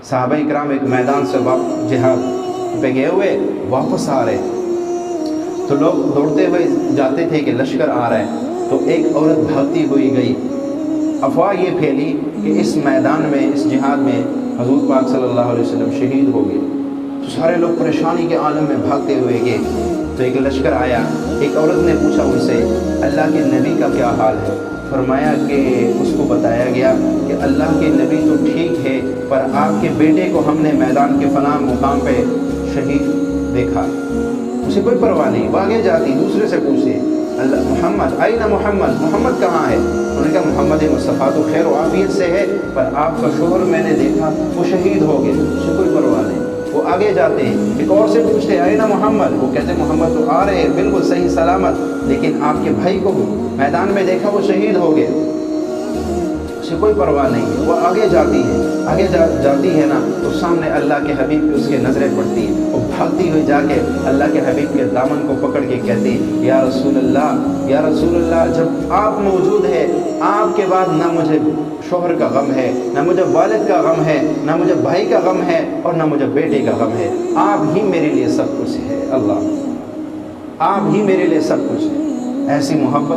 सहाबा इकराम एक मैदान से जिहाद पे गए हुए वापस आ रहे, तो लोग दौड़ते हुए जाते थे कि लश्कर आ रहा है, तो एक औरत भागती हुई गई। अफवाह ये फैली कि इस मैदान में, इस जिहाद में हजूर पाक सल्लल्लाहु अलैहि वसल्लम शहीद हो गए। तो सारे लोग परेशानी के आलम में भागते हुए गए। तो एक लश्कर आया, एक औरत ने पूछा उनसे, अल्लाह के नबी का क्या हाल है? फरमाया कि उसको बताया गया कि अल्लाह के नबी तो ठीक है, पर आपके बेटे को हमने मैदान के फलां मुकाम पे शहीद देखा। उसे कोई परवाह नहीं, वो आगे जाती दूसरे से पूछे, अल्लाह मोहम्मद आईना मोहम्मद, मोहम्मद कहाँ है? उन्होंने कहा मोहम्मद मुस्तफ़ा तो खैर आफियत से है, पर आपका शोहर मैंने देखा वो शहीद हो गए। उसे कोई परवाह नहीं, वो आगे जाते हैं, एक और से पूछते आईना मोहम्मद, वो कहते मोहम्मद तो आ रहे हैं बिल्कुल सही सलामत, लेकिन आपके भाई को मैदान में देखा वो शहीद हो गए। उसे कोई परवाह नहीं है, वो आगे जाती है, आगे जाती है ना, तो सामने अल्लाह के हबीब की उसके नज़रें पड़ती हैं, वो भागती हुई जाके अल्लाह के हबीब के दामन को पकड़ के कहती है, या रसूल अल्लाह, या रसूल अल्लाह, जब आप मौजूद है, आपके बाद ना मुझे शोहर का गम है, ना मुझे वालिद का गम है, ना मुझे भाई का गम है, और ना मुझे बेटे का गम है। आप ही मेरे लिए सब कुछ है। अल्लाह, आप ही मेरे लिए सब कुछ है। ऐसी मोहब्बत